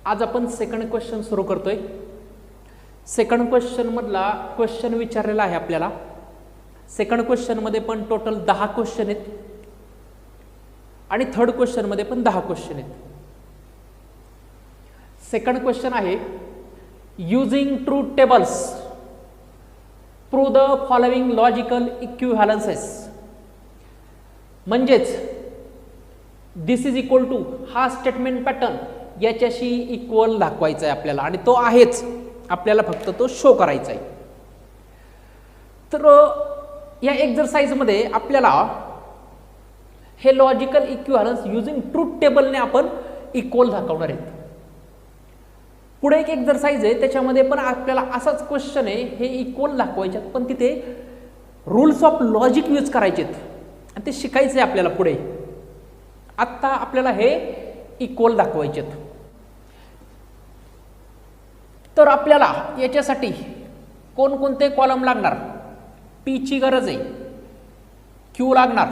आज आपण second question सुरू करतोय. सेकंड क्वेश्चन मधला क्वेश्चन विचारलेला आहे आपल्याला. सेकंड क्वेश्चन मध्ये पण टोटल 10 क्वेश्चन आहेत आणि थर्ड क्वेश्चन मध्ये पण 10 क्वेश्चन आहेत. सेकंड क्वेश्चन आहे using truth tables prove the following logical equivalences. म्हणजेच दिस इज इक्वल टू हा स्टेटमेंट पॅटर्न याच्याशी इक्वल दाखवायचा आहे आपल्याला आणि तो आहेच, आपल्याला फक्त तो शो करायचा आहे. तर या एक्सरसाइज मध्ये आपल्याला हे लॉजिकल इक्विव्हॅलन्स युजिंग ट्रूथ टेबलने आपण इक्वल दाखवणार आहेत. पुढे एक एक्सरसाइज आहे त्याच्यामध्ये पण आपल्याला असाच क्वेश्चन आहे, हे इक्वल दाखवायचे पण तिथे रूल्स ऑफ लॉजिक यूज करायचे आणि ते शिकायचे आपल्याला पुढे. आत्ता आपल्याला हे इक्वल दाखवायचे. तर आपल्याला याच्यासाठी कोणकोणते कॉलम लागणार? पी ची गरज आहे, क्यू लागणार,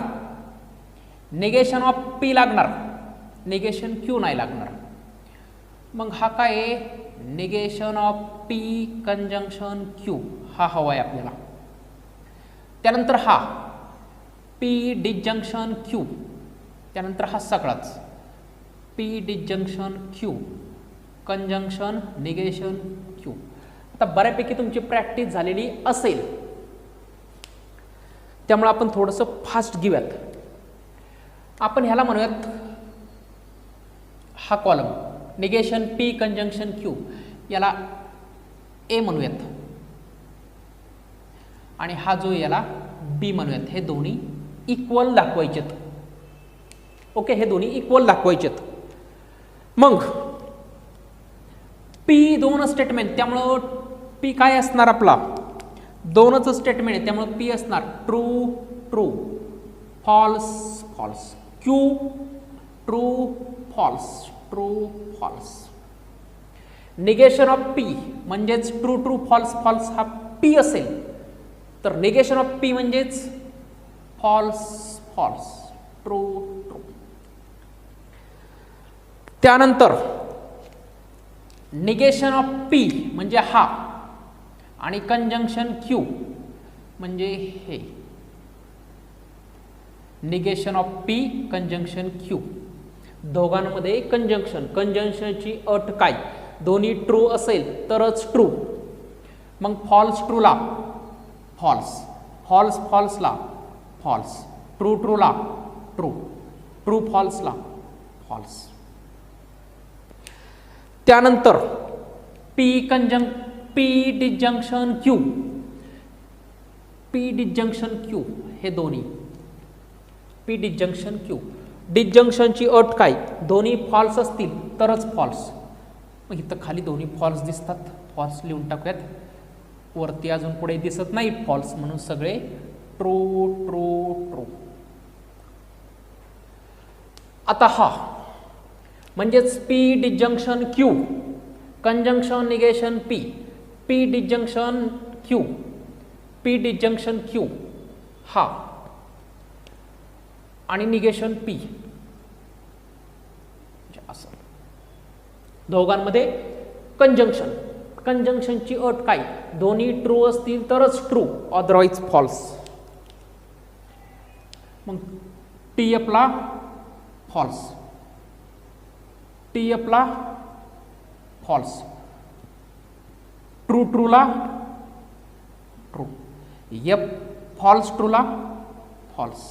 निगेशन ऑफ पी लागणार, निगेशन क्यू नाही लागणार. मग हा काय आहे? Negation of P conjunction Q हा हवा आहे आपल्याला. त्यानंतर हा पी डिसजंक्शन क्यू, त्यानंतर हा सगळाच P disjunction Q conjunction negation Q. आता बऱ्यापैकी तुमची प्रॅक्टिस झालेली असेल त्यामुळे आपण थोडंसं फास्ट घेऊयात. आपण ह्याला म्हणूयात हा column negation P conjunction Q याला ए म्हणूयात आणि हा जो याला बी म्हणूयात. हे दोन्ही इक्वल दाखवायचेत. ओके, हे दोन्ही इक्वल दाखवायचेत. मग पी दोन स्टेटमेंट, त्यामुळं पी काय असणार? आपला दोनच स्टेटमेंट आहे त्यामुळे पी असणार true true false false, Q true false true false. Negation of P म्हणजेच ट्रू ट्रू फॉल्स फॉल्स हा पी असेल तर निगेशन ऑफ पी म्हणजेच फॉल्स फॉल्स ट्रू ट्रू. त्यानंतर निगेशन ऑफ पी म्हणजे हा आणि कंजंक्शन क्यू म्हणजे हे. Negation of P conjunction Q दोघांमध्ये कंजंक्शन, कंजंक्शनची अट काय? दोन्ही ट्रू असेल तरच ट्रू. मग फॉल्स ट्रूला फॉल्स, फॉल्स फॉल्सला फॉल्स, ट्रू ट्रूला ट्रू, ट्रू फॉल्सला फॉल्स. त्यानंतर P disjunction Q, P disjunction Q हे दोन्ही पी डिसजंक्शन क्यू. डिसजंक्शनची अट काय? दोन्ही फॉल्स असतील तरच फॉल्स. मग इथं खाली दोन्ही फॉल्स दिसतात, फॉल्स लिहून टाकूयात. वरती अजून पुढे दिसत नाही फॉल्स म्हणून सगळे ट्रू ट्रू ट्रू. आता हा म्हणजेच P disjunction Q conjunction negation P, P disjunction Q, P disjunction Q हा आणि निगेशन पी असं. दोघांमध्ये कंजंक्शन, कंजंक्शनची अट काय? दोन्ही ट्रू असतील तरच ट्रू, अदरवाईज फॉल्स. मग टी एफला फॉल्स, टी एफला फॉल्स, ट्रू ट्रूला ट्रू, एफ फॉल्स ट्रूला फॉल्स.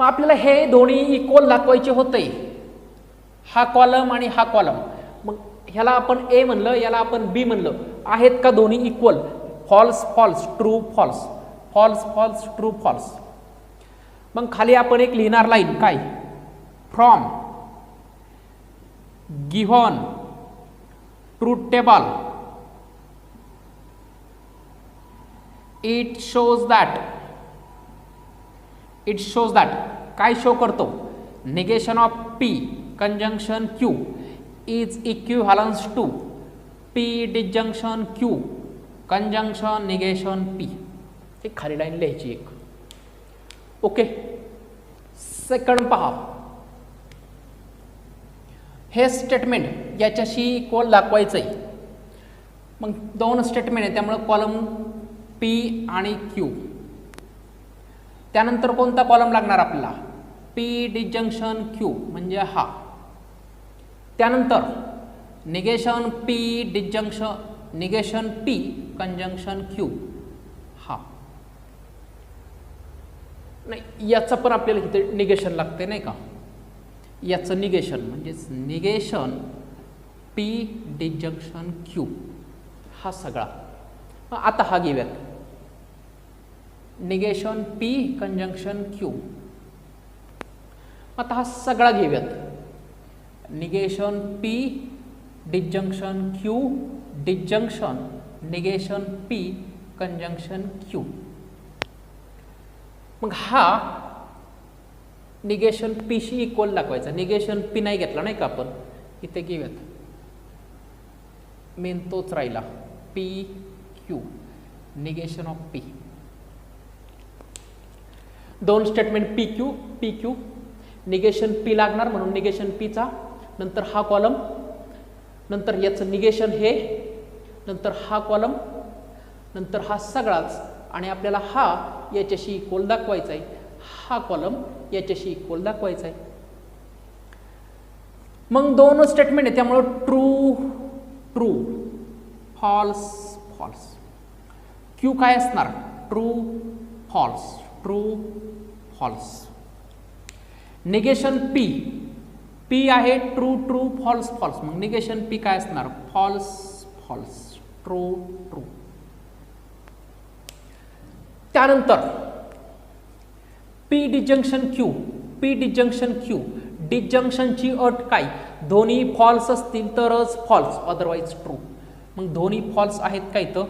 मग आपल्याला हे दोन्ही इक्वल दाखवायचे होते, हा कॉलम आणि हा कॉलम. मग ह्याला आपण ए म्हणलं, याला आपण बी म्हणलं. आहेत का दोन्ही equal? False false true false, false false true false. मग खाली आपण एक लिहिणार लाईन काय? From given truth table it shows that, it shows that काय शो करतो? Negation of P conjunction Q is equivalence to P disjunction Q conjunction negation P. एक खाली लाईन लिहायची एक. ओके, सेकंड पहा. हे स्टेटमेंट याच्याशी इक्वल दाखवायचं आहे. मग दोन स्टेटमेंट आहे त्यामुळे कॉलम पी आणि क्यू. त्यानंतर कोणता कॉलम लागणार आपल्याला? पी डिजंक्शन क्यू म्हणजे हा. त्यानंतर negation P disjunction negation P conjunction Q हा. नाही याचं पण आपल्याला इथे निगेशन लागते नाही का? याचं निगेशन म्हणजेच निगेशन पी डिजंक्शन क्यू हा सगळा. आता हा घेऊयात निगेशन पी कंजंक्शन क्यू. आता हा सगळा घेऊयात negation P disjunction Q disjunction negation P conjunction Q. मग हा निगेशन पी शी इक्वल दाखवायचा. निगेशन पी नाही घेतला नाही का आपण, इथे घेऊयात मेन तोच राहिला P Q negation of P. दोन statement P Q negation P लागणार म्हणून निगेशन पीचा, नंतर हा कॉलम, नंतर याचं निगेशन हे, नंतर हा कॉलम, नंतर हा सगळाच, आणि आपल्याला हा याच्याशी इक्वल दाखवायचा आहे, हा कॉलम याच्याशी इक्वल दाखवायचा आहे. मग दोन स्टेटमेंट आहे त्यामुळे true true false false. Q काय असणार? True false true false. Negation P P आहे ट्रू ट्रू फॉल्स फॉल्स. मग निगेशन पी काय असणार? False false true true. त्यानंतर पी डिजंक्शन क्यू डिजंक्शनची अट काय? दोन्ही फॉल्स असतील तरच फॉल्स, अदरवाईज ट्रू. मग दोन्ही फॉल्स आहेत काय? तर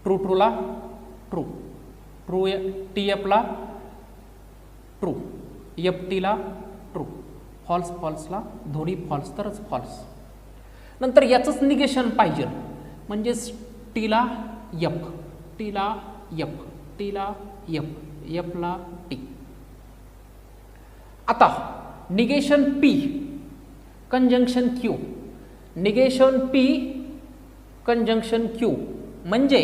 ट्रू ट्रूला ट्रू, ट्रू टी एफला ट्रू, एफ टीला ट्रू, फॉल्स फॉल्सला दोन्ही फॉल्स तरच फॉल्स. नंतर याचंच निगेशन पाहिजे म्हणजेच टीला एफ, टीला एफ, टीला एफ, एफला टी. आता negation P conjunction Q negation P conjunction Q म्हणजे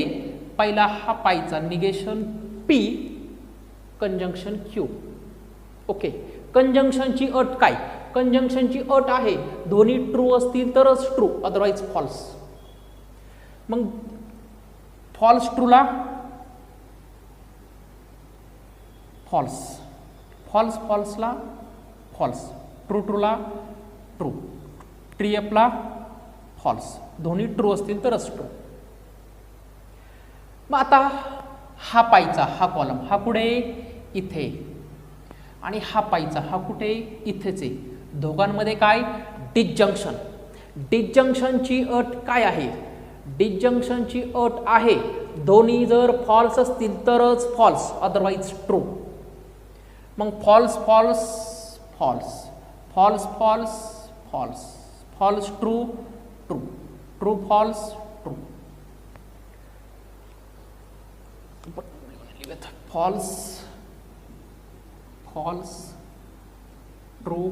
पहिला हा पायचा negation P conjunction Q. Okay. कंजंक्शनची अट काय? कंजंक्शनची अट आहे दोन्ही ट्रू असतील तरच ट्रू, अदरवाईज फॉल्स. मग फॉल्स ट्रूला फॉल्स, फॉल्स फॉल्सला फॉल्स, ट्रू ट्रूला ट्रू, ट्री एफला फॉल्स, दोन्ही ट्रू असतील तरच ट्रू. मग आता हा पायचा हा कॉलम हा कुठे? इथे. आणि हा पायचा हा कुठे? इथेच आहे. दोघांमध्ये काय? डिजंक्शन. डिजंक्शनची अट काय आहे? डिजंक्शनची अट आहे दोन्ही जर फॉल्स असतील तरच फॉल्स, अदरवाईज ट्रू. मग false false false, false false false, false true true, true false true, false false true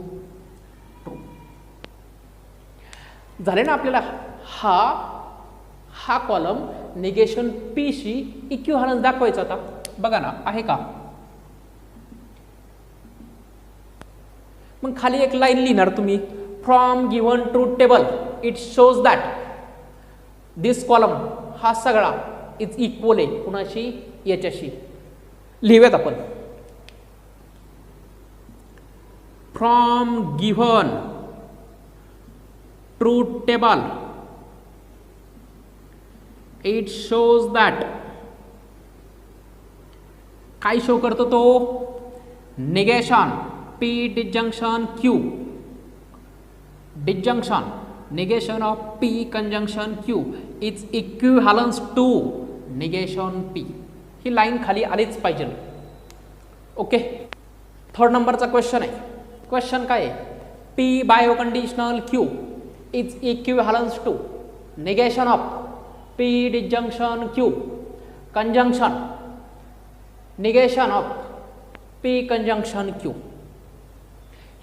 true. झाले ना आपल्याला हा कॉलम निगेशन पी शी इक्विव्हॅलन्स दाखवायचा होता. बघा ना आहे का? मग खाली एक लाईन लिहिणार तुम्ही. From given truth table it shows that this column हा सगळा इज इक्वल आहे कुणाशी? याच्याशी. लिहूयात आपण. From given truth table it shows that काय शो करतो तो? Negation P disjunction Q disjunction negation of P conjunction Q is equivalence to negation P. ही लाईन खाली आलीच पाहिजे. ओके. थर्ड नंबरचा क्वेश्चन आहे. क्वेश्चन काय आहे? P biconditional Q is equivalence to negation of P disjunction Q conjunction negation of P conjunction Q.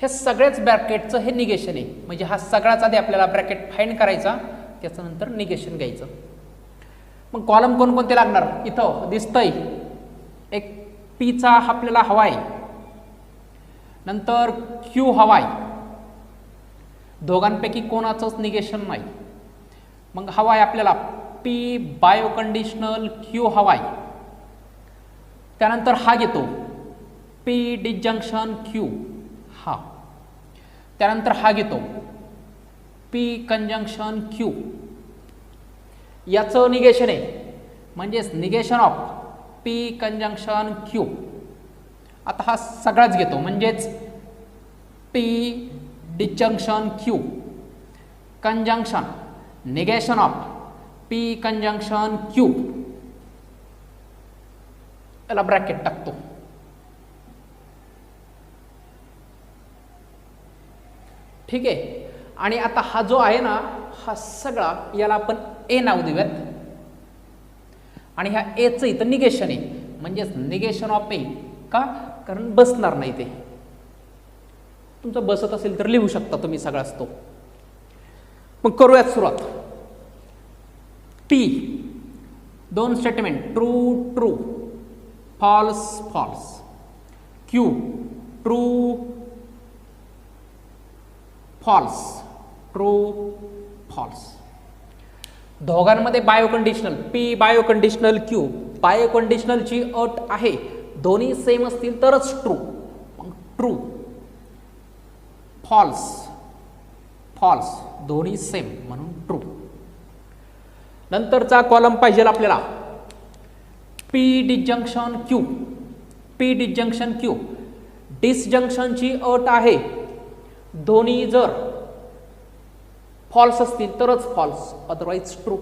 हे सगळ्याच ब्रॅकेटचं हे निगेशन आहे. म्हणजे हा सगळाच आधी आपल्याला ब्रॅकेट फाइंड करायचा, त्याच्यानंतर निगेशन घ्यायचं. मग कॉलम कोणकोणते लागणार? इथं दिसतंय एक पीचा आपल्याला हवा आहे, नंतर क्यू हवा आहे. दोघांपैकी कोणाचंच निगेशन नाही. मग हवा आहे आपल्याला पी बायो कंडिशनल, क्यू हवा आहे. त्यानंतर हा घेतो पी डिसजंक्शन क्यू हा. त्यानंतर हा घेतो पी कंजंक्शन क्यू. याचं निगेशन आहे, म्हणजेच negation of P conjunction Q. आता हा सगळाच घेतो, म्हणजेच P disjunction Q conjunction negation of P conjunction Q. याला ब्रॅकेट टाकतो. ठीक आहे. आणि आता हा जो आहे ना, हा सगळा याला आपण ए नाव देऊयात. आणि ह्या एचं इथं निगेशन आहे, म्हणजेच निगेशन ऑफ ए. का? कारण बसणार नाही ते. तुमचं बसत असेल तर लिहू शकता तुम्ही सगळाच तो. मग करूयात सुरुवात. पी दोन statement, true true false false. Q true false true false. दोघांमध्ये बायोकंडिशनल पी बायोकंडिशनल क्यू. बायोकंडिशनलची अट आहे दोन्ही सेम असतील तरच ट्रू. मग ट्रू फॉल्स फॉल्स दोन्ही सेम म्हणून ट्रू. नंतरचा कॉलम पाहिजे आपल्याला P disjunction Q. P disjunction Q. डिसजंक्शनची अट आहे दोन्ही जर फॉल्स असतील तरच false, otherwise true.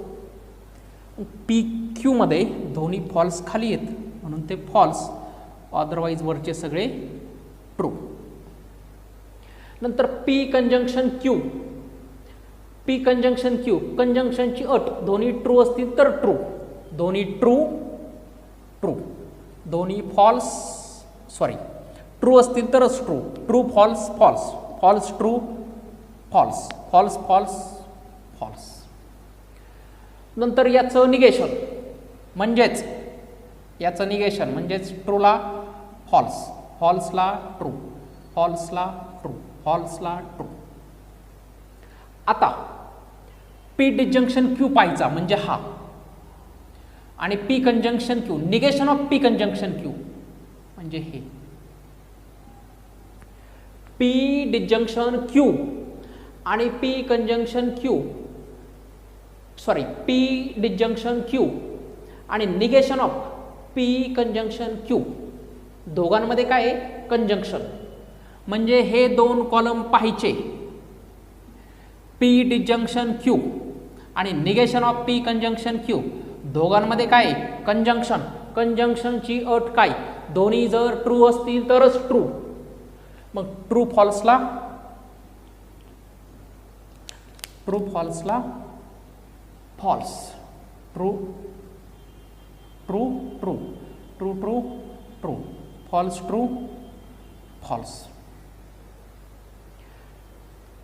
P Q मध्ये दोन्ही फॉल्स खाली आहेत म्हणून ते फॉल्स, अदरवाईज वरचे सगळे ट्रू. नंतर P conjunction Q. P conjunction Q. कंजंक्शनची अट दोन्ही ट्रू असतील तर ट्रू. दोन्ही ट्रू ट्रू. दोन्ही फॉल्स सॉरी ट्रू असतील तरच true. True false false. False true false. False false false. नंतर याचं निगेशन म्हणजेच याचं निगेशन म्हणजेच ट्रूला फॉल्स, फॉल्सला ट्रू, फॉल्सला ट्रू, फॉल्सला ट्रू. आता पी डिसजंक्शन क्यू पाहायचा म्हणजे हा, आणि P conjunction Q. Negation of P conjunction Q म्हणजे हे. पी डिसजंक्शन क्यू आणि P conjunction Q sorry P disjunction Q आणि negation of P conjunction Q. दोघांमध्ये काय आहे? कंजंक्शन. म्हणजे हे दोन कॉलम पाहायचे. पी डिसजंक्शन क्यू आणि negation of P conjunction Q. दोघांमध्ये काय आहे? कंजंक्शन. कंजंक्शनची अट काय? दोन्ही जर ट्रू असतील तरच ट्रू. मग ट्रू फॉल्सला ट्रू फॉल्सला false. True true true true true true false true false.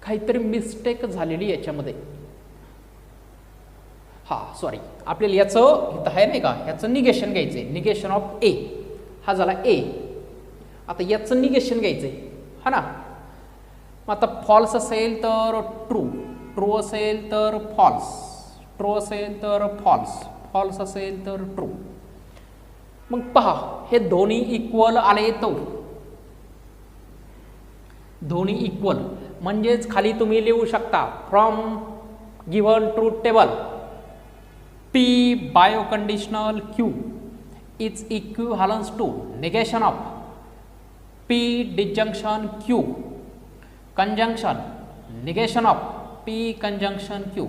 काहीतरी मिस्टेक झालेली याच्यामध्ये. हा सॉरी, आपल्याला याचं इथं आहे नाही का, याचं निगेशन घ्यायचंय. निगेशन ऑफ ए हा झाला ए. आता याचं निगेशन घ्यायचंय हा ना. मग आता फॉल्स असेल तर ट्रू, ट्रू असेल तर फॉल्स, ट्रू असेल तर फॉल्स, फॉल्स असेल तर ट्रू. मग पहा हे दोन्ही इक्वल आले तो. दोन्ही इक्वल म्हणजेच खाली तुम्ही लिहू शकता from given truth table P biconditional Q is equivalence to negation of P disjunction Q conjunction negation of P conjunction Q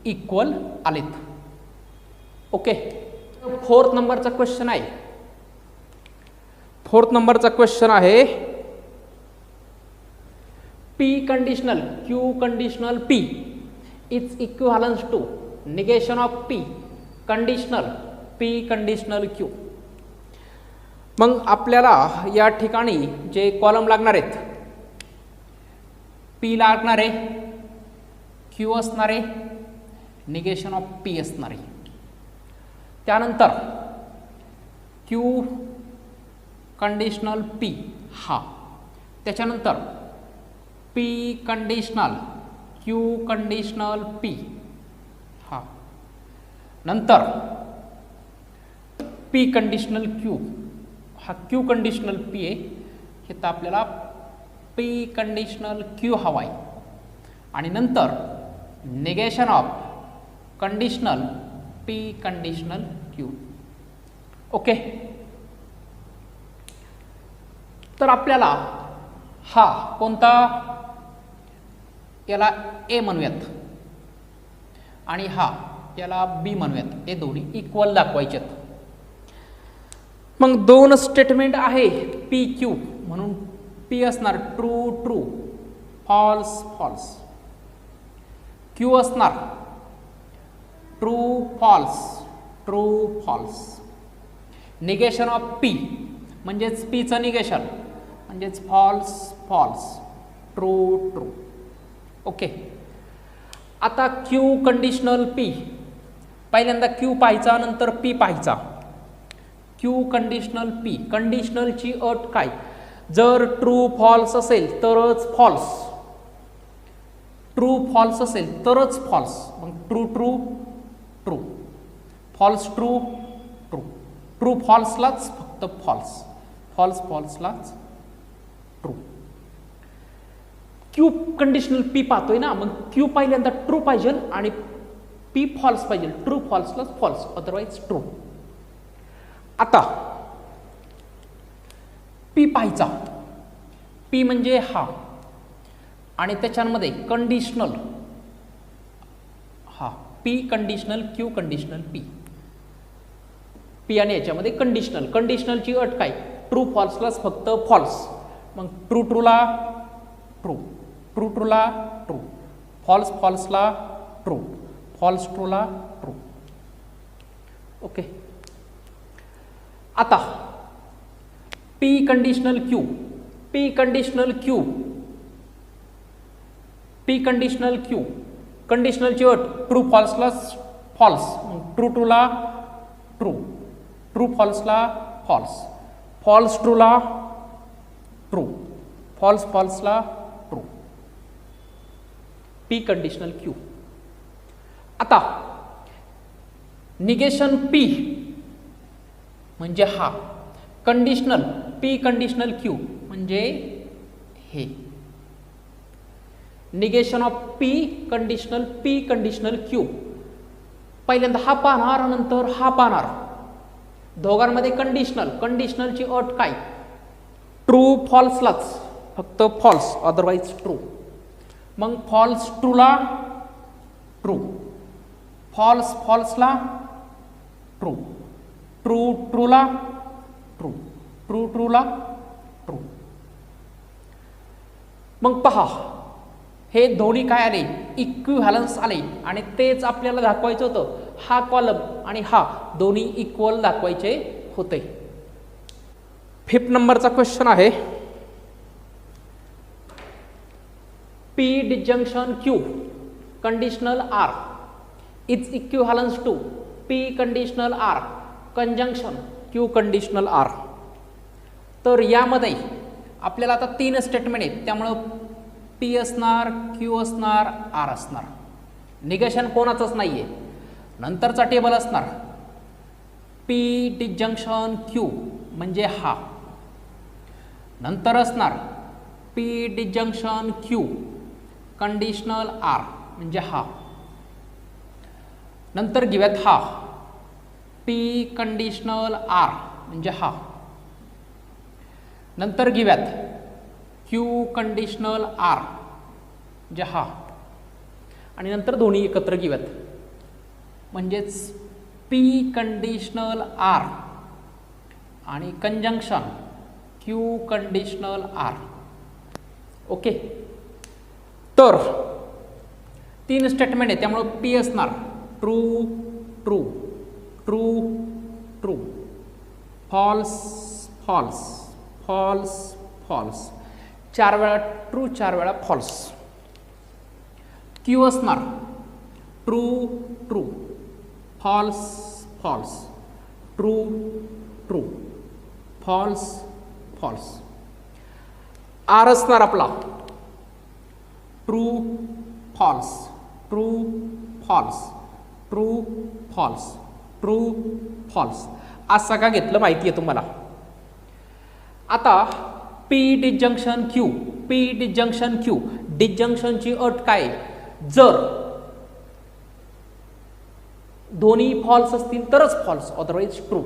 equal आलेत. ओके. फोर्थ नंबरचा क्वेश्चन आहे. फोर्थ नंबरचा क्वेश्चन आहे P conditional Q conditional P is equivalent to negation of P conditional P conditional Q. मग आपल्याला या ठिकाणी जे कॉलम लागणार आहेत पी लागणार आहे, क्यू असणार आहे, निगेशन ऑफ पी असणार आहे. त्यानंतर क्यू कंडिशनल पी हा, त्याच्यानंतर P conditional Q conditional P हा, नंतर पी कंडिशनल क्यू हा, क्यू कंडिशनल पी आहे, हे तर आपल्याला पी कंडिशनल क्यू हवा आहे. आणि नंतर negation of conditional P conditional Q. Okay, तर आपल्याला हा कोणता, याला ए म्हणूयात आणि हा याला बी म्हणूयात, हे दोन्ही इक्वल दाखवायचे आहेत. मग दोन स्टेटमेंट आहे पी क्यू, म्हणून पी असणार true true, false false. Q असणार true false, true false. Negation of P म्हणजेच पीचं निगेशन म्हणजेच false false, true true. Okay, आता क्यू कंडिशनल पी, पहिल्यांदा क्यू पाहायचा नंतर पी पाहायचा. क्यू कंडिशनल पी, कंडिशनलची अट काय, जर ट्रू फॉल्स असेल तरच फॉल्स, ट्रू फॉल्स असेल तरच फॉल्स. मग true true true, false true true, true फॉल्सलाच फक्त फॉल्स, फॉल्स फॉल्सलाच ट्रू. क्यू कंडिशनल पी पाहतोय ना, मग क्यू पहिल्यांदा ट्रू पाहिजे आणि पी फॉल्स पाहिजे, ट्रू फॉल्सलाच फॉल्स, अदरवाईज ट्रू. आता पी पाहायचा, पी म्हणजे हा आणि त्याच्यामध्ये कंडिशनल हा, P conditional Q conditional P, P आणि याच्यामध्ये कंडिशनल, कंडिशनलची अट काय, ट्रू फॉल्सलाच फक्त फॉल्स. मग ट्रू ट्रूला ट्रू, ट्रू ट्रूला ट्रू, फॉल्स फॉल्सला ट्रू, फॉल्स ट्रूला ट्रू. ओके, आता P conditional Q, P conditional Q, P conditional Q, कंडिशनलची अट ट्रू फॉल्सलाच फॉल्स, मग ट्रू ट्रूला ट्रू, ट्रू फॉल्सला फॉल्स, फॉल्स ट्रूला ट्रू, फॉल्स फॉल्सला ट्रू. P conditional Q. आता निगेशन पी म्हणजे हा, कंडिशनल पी कंडिशनल क्यू म्हणजे हे, negation of P conditional P conditional Q. पहिल्यांदा हा पाहणार नंतर हा पाहणार, दोघांमध्ये कंडिशनल, कंडिशनलची अट काय, ट्रू फॉल्सलाच फक्त फॉल्स, अदरवाईज ट्रू. मग फॉल्स ट्रूला ट्रू, फॉल्स फॉल्सला ट्रू, ट्रू ट्रूला ट्रू, ट्रू ट्रूला ट्रू. मग पहा हे दोन्ही काय आले, इक्विव्हॅलन्स आले आणि तेच आपल्याला दाखवायचं होतं. हा कॉलम आणि हा दोन्ही इक्वल दाखवायचे होते. 5th नंबरचा क्वेश्चन आहे, P disjunction Q conditional R is equivalence to P conditional R conjunction Q conditional R. तर यामध्ये आपल्याला आता 3 स्टेटमेंट आहेत, त्यामुळं P असणार, Q असणार, R असणार. निगेशन कोणाचंच नाही आहे. नंतरचा टेबल असणार P disjunction Q म्हणजे हा, नंतर असणार P disjunction Q conditional R म्हणजे हा, नंतर घेऊयात हा P कंडिशनल R म्हणजे हा, नंतर घेऊयात Q कंडिशनल R म्हणजे हा आणि नंतर दोन्ही एकत्र घेऊयात म्हणजेच P कंडिशनल R आणि conjunction Q conditional R. Okay, तर 3 स्टेटमेंट आहे, त्यामुळे P असणार true true true true, false false false false, 4 वेळा ट्रू 4 वेळा फॉल्स. क्यू असणार true true, false false, true true, false false. R असणार आपला true false, true false, true false, true false. आज सगळा घेतलं माहिती आहे तुम्हाला. आता P disjunction Q, P disjunction Q, डिजंक्शनची अट काय? जर दोन्ही फॉल्स असतील तरच false, otherwise true.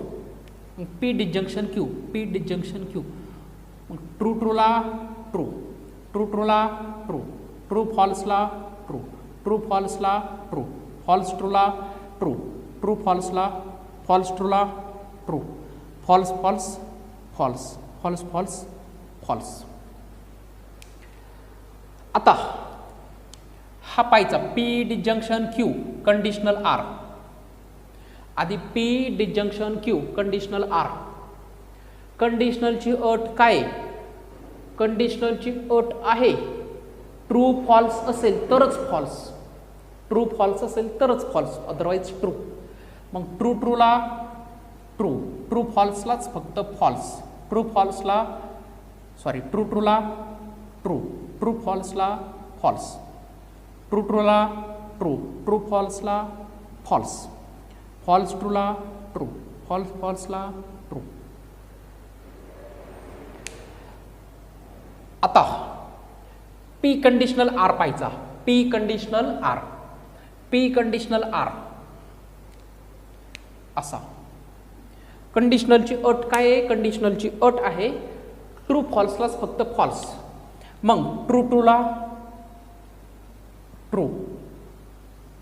P disjunction Q, P disjunction Q. मग ट्रू ट्रूला ट्रू, ट्रू ट्रूला ट्रू, ट्रू फॉल्सला ट्रू, ट्रू फॉल्सला ट्रू, फॉल्स ट्रूला ट्रू, ट्रू फॉल्सला, फॉल्स ट्रूला true, false false false, false false false. आता हा पाहायचा P disjunction Q conditional R. आधी P disjunction Q conditional R. कंडिशनलची अट काय? कंडिशनलची अट आहे ट्रू फॉल्स असेल तरच फॉल्स, ट्रू फॉल्स असेल तरच फॉल्स, अदरवाईज ट्रू. मग ट्रू ट्रूला ट्रू, ट्रू फॉल्सलाच फक्त फॉल्स, ट्रू फॉल्सला सॉरी ट्रू ट्रूला ट्रू, ट्रू फॉल्सला फॉल्स, ट्रू ट्रूला ट्रू, ट्रू फॉल्सला फॉल्स, फॉल्स ट्रूला ट्रू, फॉल्स फॉल्सला ट्रू. आता पी कंडिशनल आर पाहायचा. P conditional R, P conditional R असा. कंडिशनलची अट काय आहे? कंडिशनलची अट आहे ट्रू फॉल्सलाच फक्त फॉल्स. मग ट्रू ट्रूला ट्रू,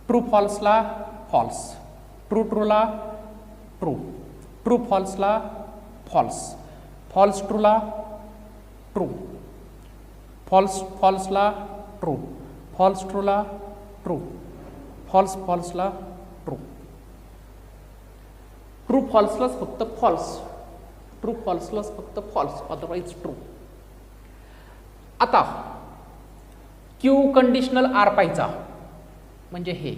ट्रू फॉल्सला फॉल्स, ट्रू ट्रूला ट्रू, ट्रू फॉल्सला फॉल्स, फॉल्स ट्रूला ट्रू, फॉल्स फॉल्सला ट्रू, फॉल्स ट्रूला ट्रू, फॉल्स फॉल्सला ट्रू. ट्रू फॉल्सलाच फक्त फॉल्स, ट्रू फॉल्सलाच फक्त फॉल्स, अदरवाईज ट्रू. आता क्यू कंडिशनल आर पाहायचा. म्हणजे हे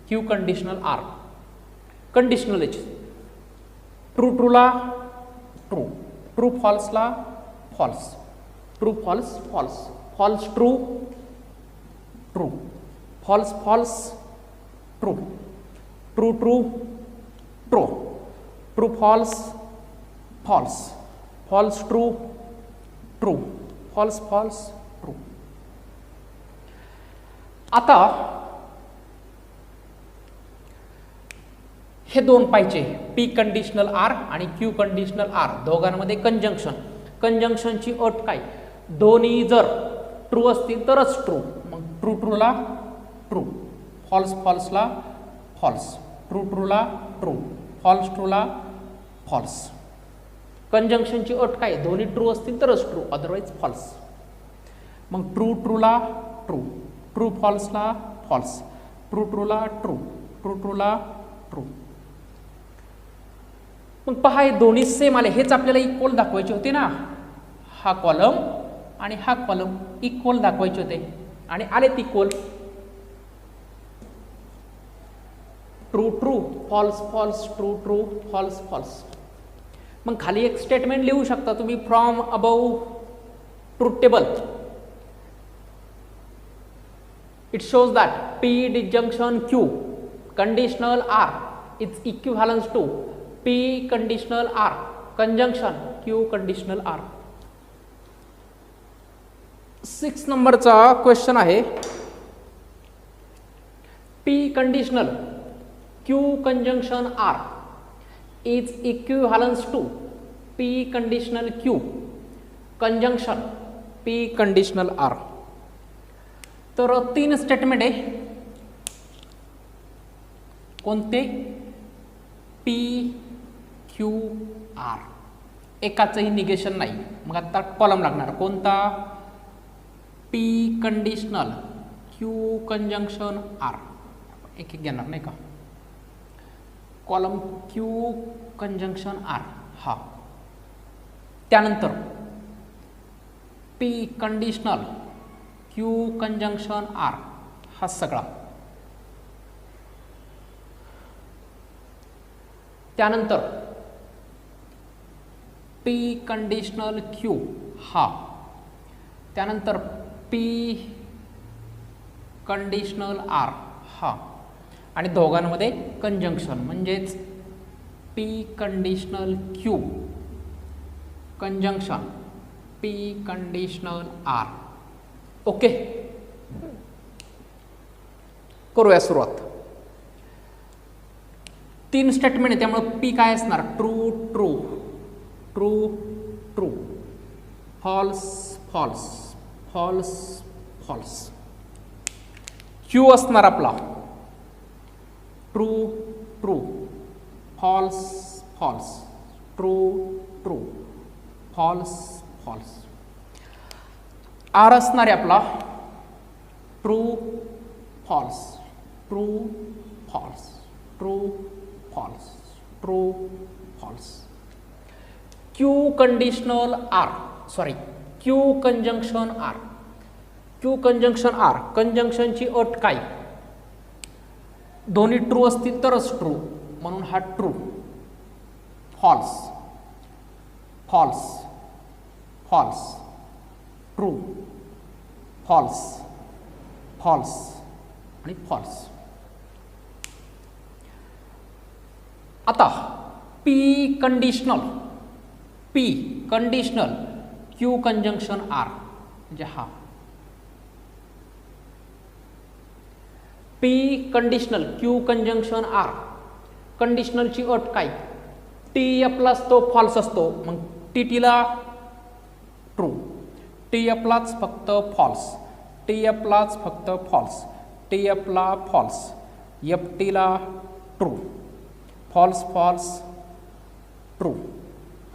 Q conditional R. Conditional true ट्रूला ट्रू, ट्रू फॉल्सला false, true false false, false true true, false false true, true true true, true false false, false true true, false false true. आता हे दोन पाहिजे P conditional R आणि Q conditional R. दोघांमध्ये conjunction. कंजंक्शनची अट काय? दोन्ही जर ट्रू असतील तरच ट्रू. मग ट्रू ट्रूला ट्रू, फॉल्स फॉल्सला फॉल्स, ट्रू ट्रूला ट्रू, फॉल्स ट्रूला फॉल्स. कंजंक्शनची अट काय? दोन्ही ट्रू असतील तरच ट्रू, अदरवाईज फॉल्स. मग ट्रू ट्रूला ट्रू, ट्रू फॉल्सला फॉल्स, ट्रू ट्रूला ट्रू, ट्रू ट्रूला ट्रू. मग पहा हे दोन्ही सेम आले. हेच आपल्याला इक्वल दाखवायचे होते ना. हा कॉलम आणि हा कॉलम इक्वल दाखवायचे होते आणि आलेत equal. True true, false false, true true, false false. मग खाली एक स्टेटमेंट लिहू शकता तुम्ही from above truth table. It shows that P disjunction Q conditional R is equivalence to P conditional R conjunction Q conditional R. 6 नंबरचा question आहे. P conditional Q conjunction R is equivalence to P conditional Q conjunction P conditional R. तर 3 statement आहे. कोणते? P Q R. एकाचंही negation नाही. मग आता column लागणार कोणता? P conditional Q conjunction R. एक एक घेणार नाही का? कॉलम क्यू कंजंक्शन आर हा. त्यानंतर P conditional Q conjunction R हा सगळा. त्यानंतर पी कंडिशनल क्यू हा, त्यानंतर पी कंडिशनल आर हा, आणि दोघांमध्ये कंजंक्शन म्हणजेच P conditional Q conjunction P conditional R. Okay, करूया सुरुवात. 3 स्टेटमेंट आहे त्यामुळे पी काय असणार, true true true true, false false false false. Q असणार आपला true true false false true true false false. R असणार आहे आपला true false true false true false true false. Q conditional R, sorry Q conjunction R. Q conjunction R, कंजंक्शनची अट काय, दोन्ही true असतील तरच ट्रू, म्हणून हा true. False false false true false false आणि फॉल्स. आता P conditional Q conjunction R म्हणजे हा. P conditional Q conjunction R, कंडिशनलची अट काय, टी एफला असतो फॉल्स असतो, मग टी टीला ट्रू, टी एफलाच फक्त फॉल्स, टी एफलाच फक्त फॉल्स, टी एफला फॉल्स, एफ टीला true. False false true,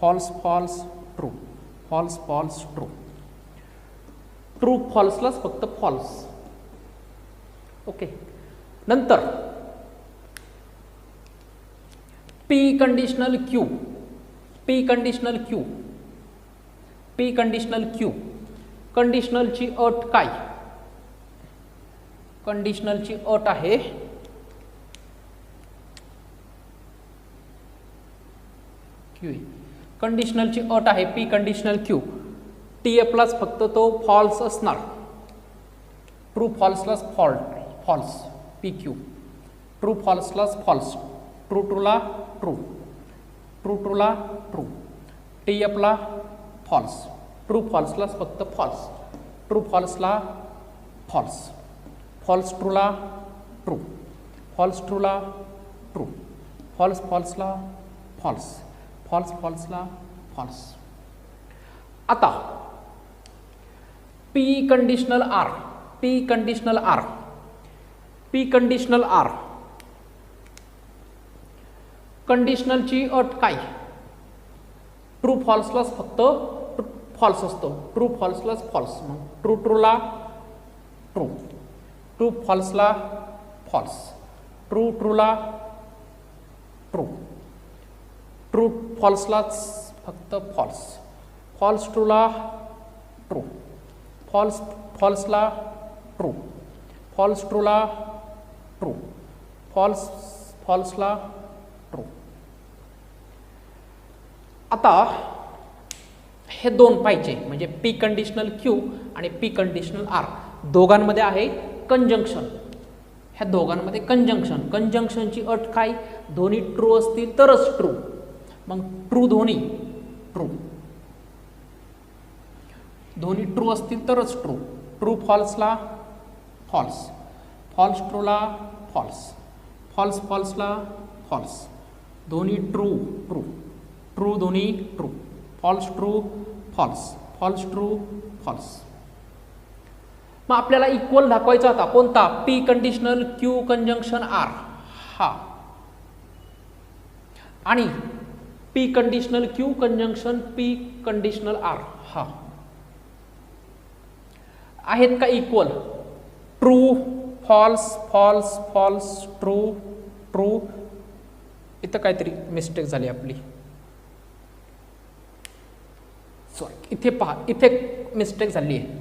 false false true, false false true. True फॉल्सलाच फक्त फॉल्स. ओके, नंतर P conditional Q, P conditional Q, P conditional Q, कंडिशनलची अट काय, कंडिशनलची अट आहे क्यू. कंडिशनलची अट आहे पी कंडिशनल क्यू, टी एफलाच फक्त तो फॉल्स असणार, ट्रू फॉल्सलाच फॉल्स पी क्यू, ट्रू फॉल्सलाच फॉल्स, ट्रू ट्रूला ट्रू, ट्रू ट्रूला ट्रू, टी एफला फॉल्स, ट्रू फॉल्सलाच फक्त फॉल्स, ट्रू फॉल्सला फॉल्स, फॉल्स ट्रूला ट्रू, फॉल्स ट्रूला ट्रू, फॉल्स फॉल्सला फॉल्स, फॉल्स फॉल्सला फॉल्स. आता P conditional R, P conditional R, P conditional R, कंडिशनलची अट काय, ट्रू फॉल्सलाच फक्त फॉल्स असतो, ट्रू फॉल्सलाच फॉल्स, मग ट्रू ट्रूला ट्रू, ट्रू फॉल्सला फॉल्स, ट्रू ट्रूला ट्रू, ट्रू फॉल्सलाच फक्त फॉल्स, फॉल्स ट्रूला ट्रू, फॉल्स फॉल्सला ट्रू, फॉल्स ट्रूला ट्रू, फॉल्स फॉल्सला ट्रू. आता हे दोन पाहिजे, म्हणजे पी कंडिशनल क्यू आणि पी कंडिशनल आर दोघांमध्ये आहे कंजंक्शन. ह्या दोघांमध्ये कंजंक्शन, कंजंक्शनची अट काय, दोन्ही ट्रू असतील तरच ट्रू, मग ट्रू दोन्ही ट्रू, दोन्ही ट्रू असतील तरच ट्रू, ट्रू फॉल्सला फॉल्स, फॉल्स ट्रूला फॉल्स, फॉल्स फॉल्सला फॉल्स, दोन्ही ट्रू ट्रू, ट्रू दोन्ही true, false true false, false true false. मग आपल्याला इक्वल दाखवायचा होता कोणता, P conditional Q conjunction R हा, आणि P conditional Q conjunction P conditional R हा. आहेत का equal, true false false false true true. इथं काहीतरी मिस्टेक झाली आपली, सॉरी इथे पहा, इथे मिस्टेक झाली आहे.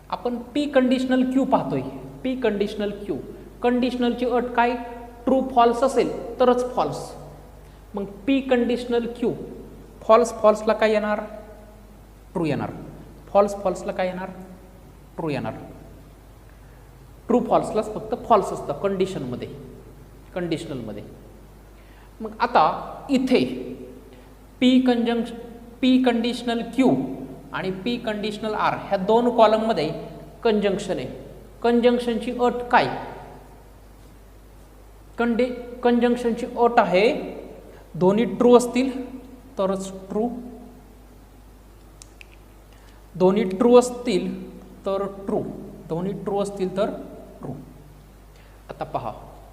आपण पी कंडिशनल क्यू पाहतोय, पी कंडिशनल क्यू, कंडिशनलची अट काय, ट्रू फॉल्स असेल तरच फॉल्स. मग पी कंडिशनल क्यू, फॉल्स फॉल्सला काय येणार, ट्रू येणार. फॉल्स फॉल्सला काय येणार, ट्रू येणार. ट्रू फॉल्सलाच फक्त फॉल्स असतं कंडिशनमध्ये, कंडिशनलमध्ये. मग आता इथे पी कंडिशनल क्यू आणि पी कंडिशनल आर ह्या दोन कॉलममध्ये कंजंक्शन आहे. कंजंक्शनची अट काय, कंजंक्शनची अट आहे दोन्ही ट्रू असतील तरच ट्रू, दोन्ही ट्रू असतील तर ट्रू, दोन्ही ट्रू असतील तर ट्रू. आता पहा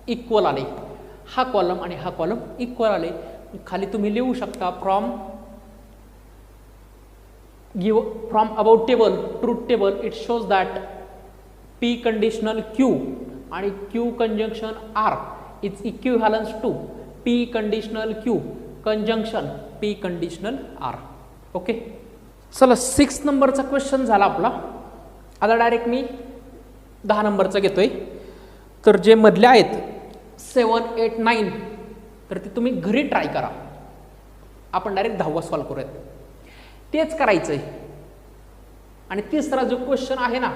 इक्वल आले, हा कॉलम आणि हा कॉलम इक्वल आले. खाली तुम्ही लिहू शकता from about table truth table it shows that P conditional Q आणि Q conjunction R is equivalence to P conditional Q conjunction P conditional R. Okay, चला 6 नंबरचा क्वेश्चन झाला आपला. आता डायरेक्ट मी 10 नंबरचा घेतोय. तर जे मधले आहेत 7, 8, 9 तर ते तुम्ही घरी ट्राय करा. आपण डायरेक्ट 10वा सॉल्व करूयात. तेच करायचं आहे. आणि तिसरा जो क्वेश्चन आहे ना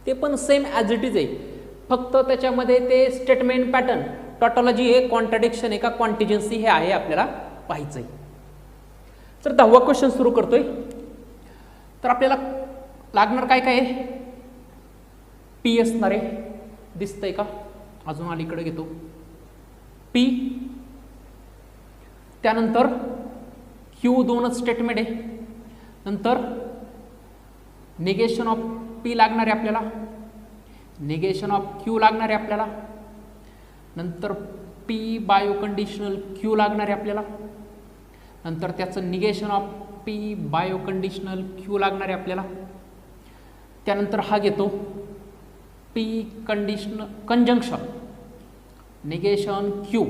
ते पण सेम ॲज इट इज आहे, फक्त त्याच्यामध्ये ते स्टेटमेंट पॅटर्न, टॉटॉलॉजी आहे, कॉन्ट्रडिक्शन आहे का कॉन्टिजन्सी हे आहे आपल्याला पाहायचं आहे. तर 10वा क्वेश्चन सुरू करतोय. तर आपल्याला लागणार काय काय आहे, पी असणार आहे, दिसतंय का, अजून अलीकडे घेतो पी, त्यानंतर क्यू दोनच स्टेटमेंट आहे, नंतर निगेशन ऑफ पी लागणार आहे आपल्याला, निगेशन ऑफ क्यू लागणार आहे आपल्याला, नंतर पी बायो कंडिशनल क्यू लागणार आहे आपल्याला, नंतर त्याचं negation of P biconditional Q लागणार आहे आपल्याला, त्यानंतर हा घेतो पी कंजंक्शन निगेशन क्यू,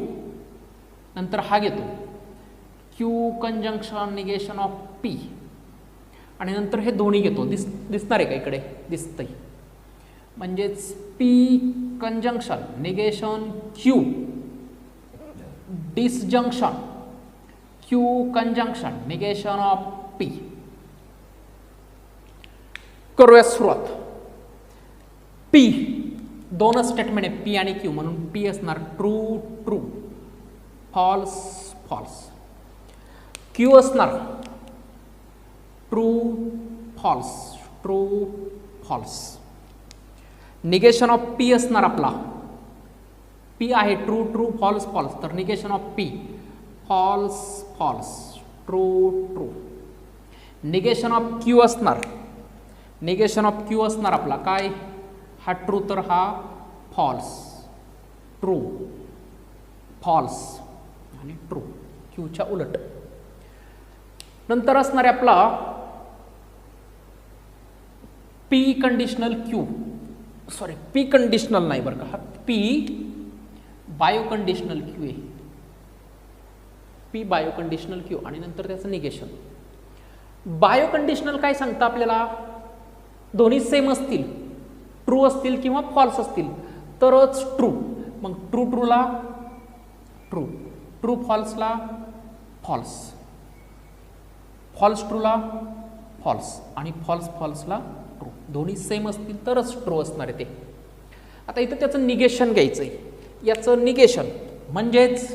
नंतर हा घेतो Q conjunction negation of P, आणि नंतर हे दोन्ही घेतो. दिसणार आहे का इकडे, दिसतंय. म्हणजेच P conjunction negation Q disjunction Q conjunction negation of P. करूया सुरुवात. पी दोनच स्टेटमेंट आहे पी आणि क्यू, म्हणून पी असणार true true, false false. Q असणार true false true false. Negation of P असणार आपला, पी आहे ट्रू ट्रू फॉल्स फॉल्स, तर negation of P false false true true. Negation of Q असणार, निगेशन ऑफ क्यू असणार आपला काय, हा ट्रू तर हा फॉल्स, ट्रू फॉल्स आणि ट्रू, क्यूच्या उलट. नंतर असणार आहे आपला P conditional Q, sorry P conditional नाही बरं का, हा पी बायो कंडिशनल क्यू आहे, पी बायो कंडिशनल क्यू आणि नंतर त्याचं निगेशन. बायो कंडिशनल काय सांगतं आपल्याला, दोन्ही सेम असतील, ट्रू असतील किंवा फॉल्स असतील तरच ट्रू. मग ट्रू ट्रूला ट्रू, ट्रू फॉल्सला फॉल्स, फॉल्स ट्रूला फॉल्स आणि फॉल्स फॉल्सला ट्रू. दोन्ही सेम असतील तरच ट्रू असणार आहे ते. आता इथं त्याचं निगेशन घ्यायचं आहे. याचं निगेशन म्हणजेच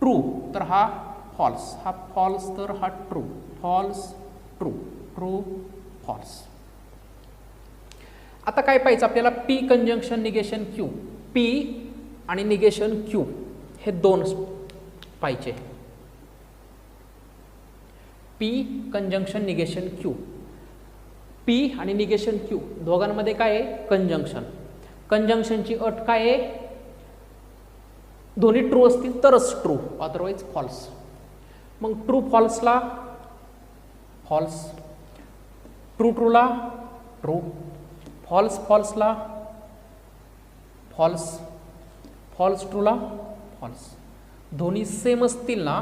ट्रू तर हा फॉल्स, हा फॉल्स तर हा true, false true true false. आता काय पाहिजे आपल्याला, P conjunction negation Q, P आणि निगेशन क्यू हे दोन पाहिजे. P conjunction negation Q, P आणि निगेशन क्यू दोघांमध्ये काय आहे, कंजंक्शन. कंजंक्शनची अट काय आहे, दोन्ही ट्रू असतील तरच ट्रू, अदरवाईज फॉल्स. मग ट्रू फॉल्सला फॉल्स, ट्रू ट्रूला ट्रू, फॉल्स फॉल्सला फॉल्स, फॉल्स ट्रूला फॉल्स. दोन्ही सेम असतील ना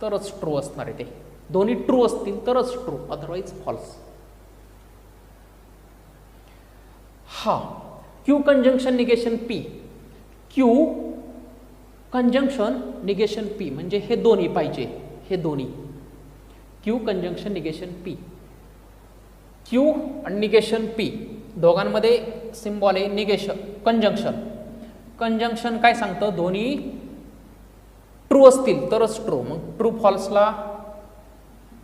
तरच ट्रू असणार आहे ते, दोन्ही ट्रू असतील तरच ट्रू, अदरवाईज फॉल्स. हा Q conjunction negation P, Q conjunction negation P म्हणजे हे दोन्ही पाहिजे, हे दोन्ही Q conjunction negation P, Q आणि निगेशन पी दोघांमध्ये सिम्बॉल आहे निगेशन कंजंक्शन. कंजंक्शन काय सांगतं, दोन्ही ट्रू असतील तरच ट्रू, मग ट्रू फॉल्सला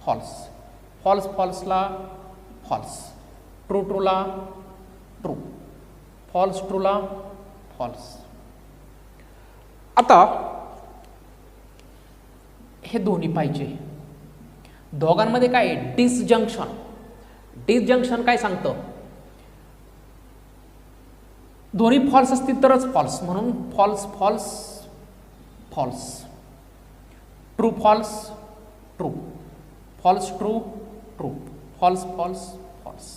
फॉल्स, फॉल्स फॉल्सला फॉल्स, ट्रू ट्रूला ट्रू, फॉल्स ट्रूला फॉल्स. आता हे दोन्ही पाहिजे. दोघांमध्ये काय आहे, डिसजंक्शन. डिसजंक्शन काय सांगतं, दोन्ही फॉल्स असतील तरच फॉल्स, म्हणून false false false, true false true, false true true, false false false.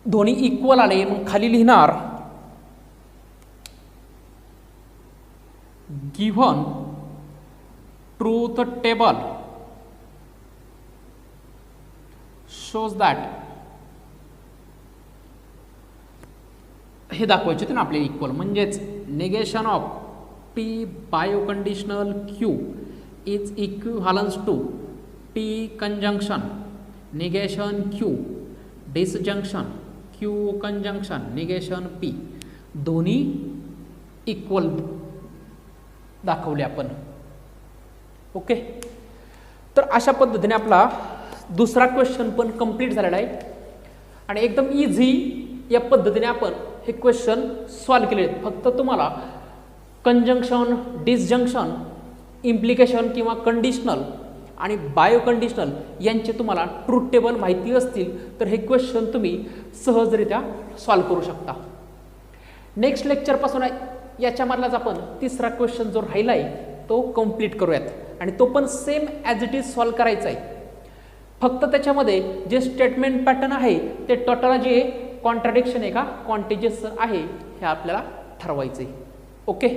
दोन्ही इक्वल आले मग खाली लिहिणार given truth table shows that, हे दाखवायचे होते ना आपले इक्वल, म्हणजेच negation of P biconditional Q is equivalence to P conjunction negation Q disjunction Q conjunction negation P, दोन्ही इक्वल दाखवले आपण. ओके, तर अशा पद्धतीने आपला दुसरा क्वेश्चन पण कंप्लीट झालेला आहे आणि एकदम इझी या पद्धतीने आपण हे क्वेश्चन सॉल्व केले आहेत. फक्त तुम्हाला कंजंक्शन, डिसजंक्शन, इम्प्लिकेशन किंवा कंडिशनल आणि बायो कंडिशनल यांचे तुम्हाला ट्रूथ टेबल माहिती असतील तर हे क्वेश्चन तुम्ही सहजरित्या सॉल्व करू शकता. नेक्स्ट लेक्चरपासून याच्यामधलाच आपण तिसरा क्वेश्चन जो राहिला आहे तो कंप्लीट करूयात आणि तो पण same as it is solve करायचा आहे. फक्त त्याच्यामध्ये जे स्टेटमेंट पॅटर्न आहे ते टोटल जे कॉन्ट्राडिक्शन आहे का कॉन्टिजियस आहे हे आपल्याला ठरवायचं आहे. ओके.